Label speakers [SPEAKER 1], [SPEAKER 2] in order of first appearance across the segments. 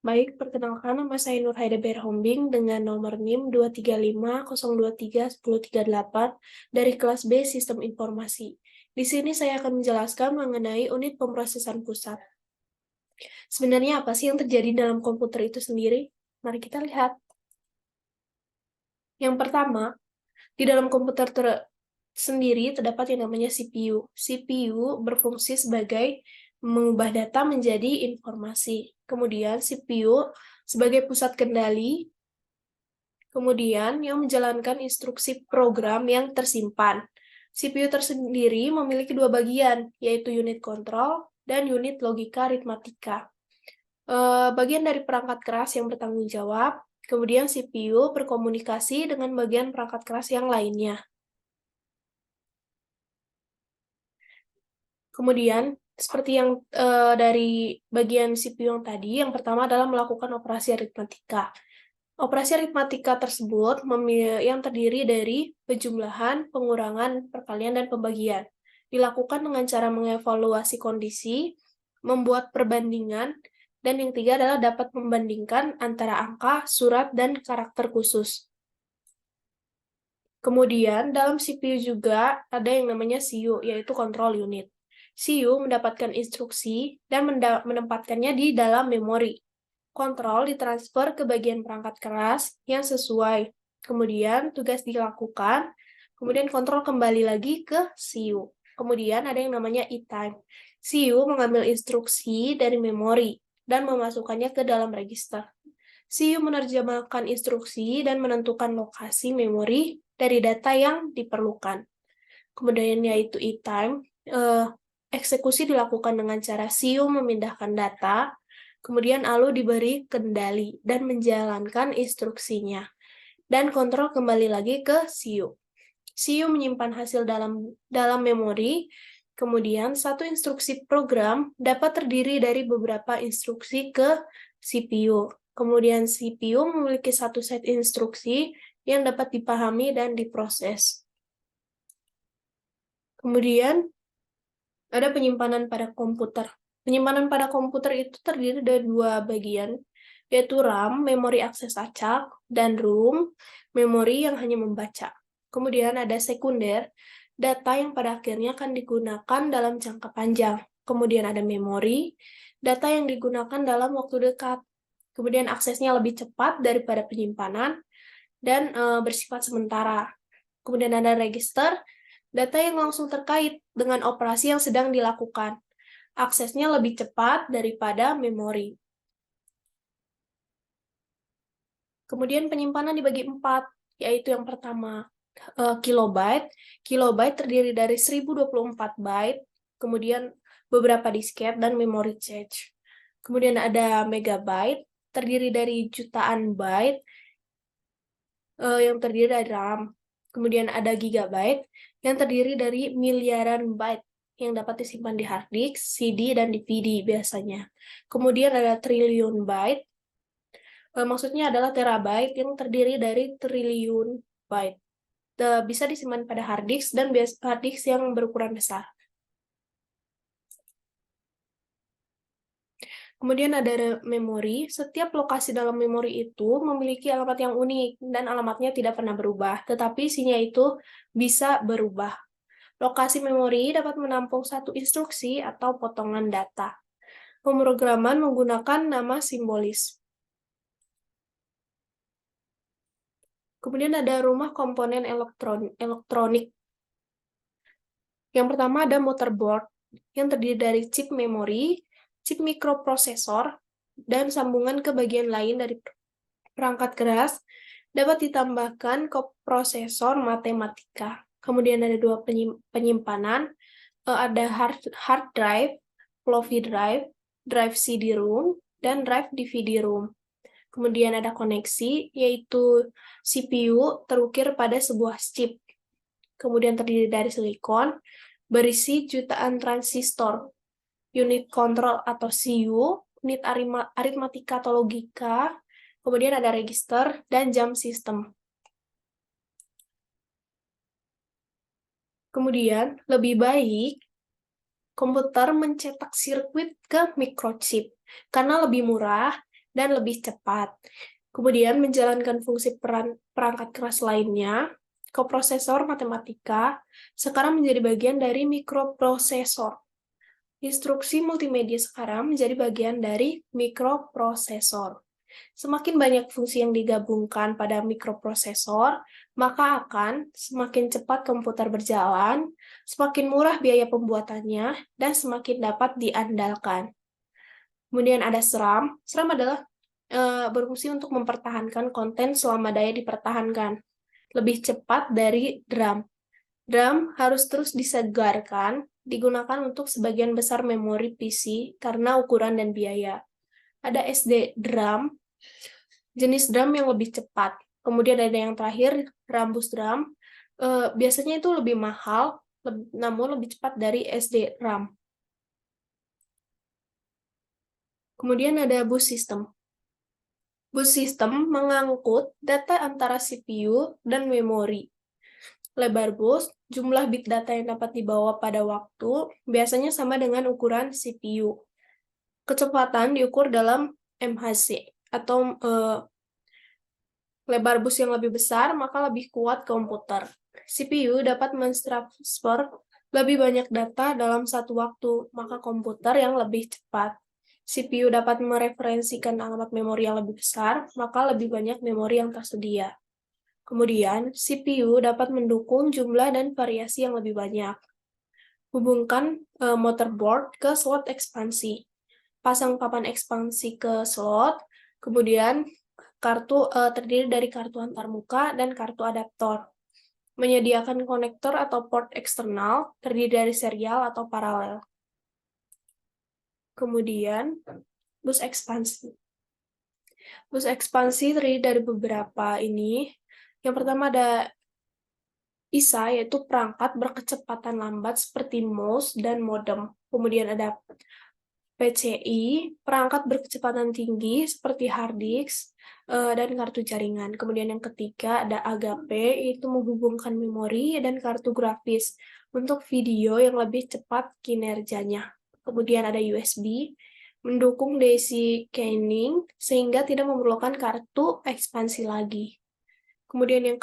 [SPEAKER 1] Baik, perkenalkan nama saya Nur Haida Berhombing dengan nomor NIM 235 023 1038 dari kelas B Sistem Informasi. Di sini saya akan menjelaskan mengenai unit pemrosesan pusat. Sebenarnya apa sih yang terjadi dalam komputer itu sendiri? Mari kita lihat. Yang pertama, di dalam komputer sendiri terdapat yang namanya CPU. CPU berfungsi sebagai mengubah data menjadi informasi. Kemudian CPU sebagai pusat kendali, kemudian yang menjalankan instruksi program yang tersimpan. CPU tersendiri memiliki dua bagian, yaitu unit kontrol dan unit logika aritmatika. Bagian dari perangkat keras yang bertanggung jawab, kemudian CPU berkomunikasi dengan bagian perangkat keras yang lainnya. Kemudian, seperti yang dari bagian CPU yang tadi, yang pertama adalah melakukan operasi aritmatika. Operasi aritmatika tersebut yang terdiri dari penjumlahan, pengurangan, perkalian, dan pembagian. Dilakukan dengan cara mengevaluasi kondisi, membuat perbandingan, dan yang ketiga adalah dapat membandingkan antara angka, surat, dan karakter khusus. Kemudian, dalam CPU juga ada yang namanya CU, yaitu control unit. CU mendapatkan instruksi dan menempatkannya di dalam memori. Kontrol ditransfer ke bagian perangkat keras yang sesuai. Kemudian tugas dilakukan, kemudian kontrol kembali lagi ke CU. Kemudian ada yang namanya E-time. CU mengambil instruksi dari memori dan memasukkannya ke dalam register. CU menerjemahkan instruksi dan menentukan lokasi memori dari data yang diperlukan. Kemudian yaitu E-time, eksekusi dilakukan dengan cara CU memindahkan data, kemudian ALU diberi kendali dan menjalankan instruksinya, dan kontrol kembali lagi ke CU. CU menyimpan hasil dalam memori, kemudian satu instruksi program dapat terdiri dari beberapa instruksi ke CPU. Kemudian CPU memiliki satu set instruksi yang dapat dipahami dan diproses. Kemudian ada penyimpanan pada komputer. Penyimpanan pada komputer itu terdiri dari dua bagian, yaitu RAM, memori akses acak, dan ROM, memori yang hanya membaca. Kemudian ada sekunder, data yang pada akhirnya akan digunakan dalam jangka panjang. Kemudian ada memori, data yang digunakan dalam waktu dekat. Kemudian aksesnya lebih cepat daripada penyimpanan, dan bersifat sementara. Kemudian ada register, data yang langsung terkait dengan operasi yang sedang dilakukan. Aksesnya lebih cepat daripada memori. Kemudian penyimpanan dibagi 4, yaitu yang pertama kilobyte. Kilobyte terdiri dari 1024 byte, kemudian beberapa disket dan memori cache. Kemudian ada megabyte, terdiri dari jutaan byte yang terdiri dari RAM. Kemudian ada gigabyte yang terdiri dari miliaran byte yang dapat disimpan di hard disk, CD, dan DVD biasanya. Kemudian ada triliun byte, maksudnya adalah terabyte yang terdiri dari triliun byte. Bisa disimpan pada hard disk dan hard disk yang berukuran besar. Kemudian ada memori. Setiap lokasi dalam memori itu memiliki alamat yang unik dan alamatnya tidak pernah berubah, tetapi isinya itu bisa berubah. Lokasi memori dapat menampung satu instruksi atau potongan data. Pemrograman menggunakan nama simbolis. Kemudian ada rumah komponen elektronik. Yang pertama ada motherboard, yang terdiri dari chip memori, chip mikroprosesor, dan sambungan ke bagian lain dari perangkat keras, dapat ditambahkan ke prosesor matematika. Kemudian ada dua penyimpanan, ada hard drive, floppy drive, drive CD-ROM, dan drive DVD-ROM. Kemudian ada koneksi, yaitu CPU terukir pada sebuah chip. Kemudian terdiri dari silikon, berisi jutaan transistor, unit kontrol atau CU, unit aritmatika atau logika, kemudian ada register, dan jam sistem. Kemudian, lebih baik komputer mencetak sirkuit ke microchip, karena lebih murah dan lebih cepat. Kemudian menjalankan fungsi perangkat keras lainnya, koprosesor matematika sekarang menjadi bagian dari mikroprosesor. Instruksi multimedia sekarang menjadi bagian dari mikroprosesor. Semakin banyak fungsi yang digabungkan pada mikroprosesor, maka akan semakin cepat komputer berjalan, semakin murah biaya pembuatannya, dan semakin dapat diandalkan. Kemudian ada SRAM. SRAM adalah berfungsi untuk mempertahankan konten selama daya dipertahankan. Lebih cepat dari DRAM. DRAM harus terus disegarkan, digunakan untuk sebagian besar memori PC karena ukuran dan biaya. Ada SD DRAM, jenis DRAM yang lebih cepat. Kemudian ada yang terakhir, Rambus DRAM. Biasanya itu lebih mahal, namun lebih cepat dari SD RAM. Kemudian ada bus system. Bus system mengangkut data antara CPU dan memori. Lebar bus, jumlah bit data yang dapat dibawa pada waktu, biasanya sama dengan ukuran CPU. Kecepatan diukur dalam MHz, atau lebar bus yang lebih besar, maka lebih kuat komputer. CPU dapat mentransfer lebih banyak data dalam satu waktu, maka komputer yang lebih cepat. CPU dapat mereferensikan alamat memori yang lebih besar, maka lebih banyak memori yang tersedia. Kemudian, CPU dapat mendukung jumlah dan variasi yang lebih banyak. Hubungkan motherboard ke slot ekspansi. Pasang papan ekspansi ke slot, kemudian kartu terdiri dari kartu antarmuka dan kartu adaptor. Menyediakan konektor atau port eksternal terdiri dari serial atau paralel. Kemudian, bus ekspansi. Bus ekspansi terdiri dari beberapa ini. Yang pertama ada ISA, yaitu perangkat berkecepatan lambat seperti mouse dan modem. Kemudian ada PCI, perangkat berkecepatan tinggi seperti hard disk dan kartu jaringan. Kemudian yang ketiga ada AGP, yaitu menghubungkan memori dan kartu grafis untuk video yang lebih cepat kinerjanya. Kemudian ada USB, mendukung daisy chaining sehingga tidak memerlukan kartu ekspansi lagi. Kemudian yang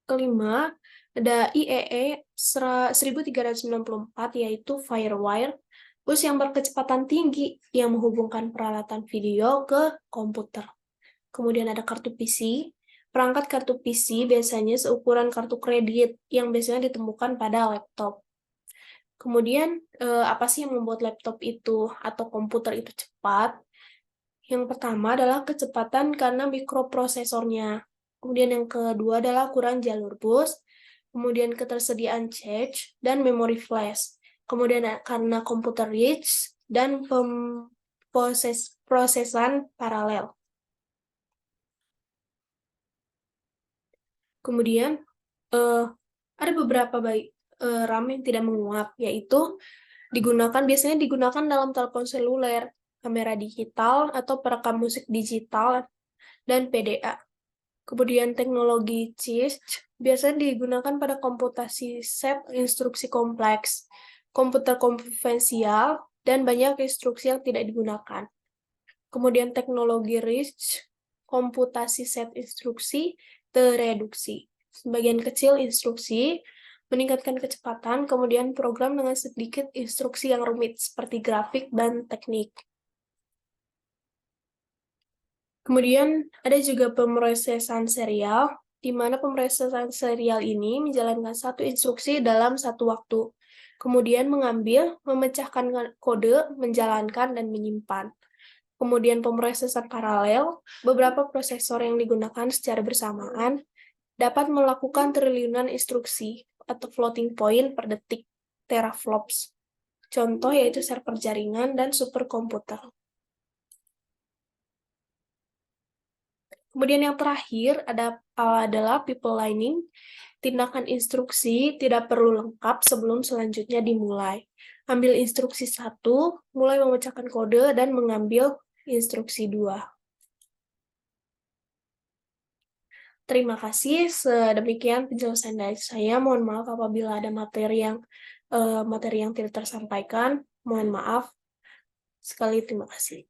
[SPEAKER 1] kelima ada IEE 1394, yaitu Firewire, bus yang berkecepatan tinggi yang menghubungkan peralatan video ke komputer. Kemudian ada kartu PC. Perangkat kartu PC biasanya seukuran kartu kredit yang biasanya ditemukan pada laptop. Kemudian, apa sih yang membuat laptop itu atau komputer itu cepat? Yang pertama adalah kecepatan karena mikroprosesornya. Kemudian yang kedua adalah ukuran jalur bus. Kemudian ketersediaan cache dan memori flash. Kemudian karena komputer rich dan prosesan paralel. Kemudian ada beberapa RAM yang tidak menguap, yaitu biasanya digunakan dalam telepon seluler, kamera digital atau perekam musik digital, dan PDA. Kemudian teknologi CISC biasanya digunakan pada komputasi set instruksi kompleks, komputer konvensional, dan banyak instruksi yang tidak digunakan. Kemudian teknologi RISC, komputasi set instruksi tereduksi. Sebagian kecil instruksi, meningkatkan kecepatan, kemudian program dengan sedikit instruksi yang rumit seperti grafik dan teknik. Kemudian ada juga pemrosesan serial, di mana pemrosesan serial ini menjalankan satu instruksi dalam satu waktu, kemudian mengambil, memecahkan kode, menjalankan, dan menyimpan. Kemudian pemrosesan paralel, beberapa prosesor yang digunakan secara bersamaan dapat melakukan triliunan instruksi atau floating point per detik, teraflops. Contoh yaitu server jaringan dan superkomputer. Kemudian yang terakhir adalah pipelining. Tindakan instruksi tidak perlu lengkap sebelum selanjutnya dimulai. Ambil instruksi 1, mulai memecahkan kode, dan mengambil instruksi 2. Terima kasih, sedemikian penjelasan dari saya. Mohon maaf apabila ada materi yang tidak tersampaikan. Mohon maaf. Sekali terima kasih.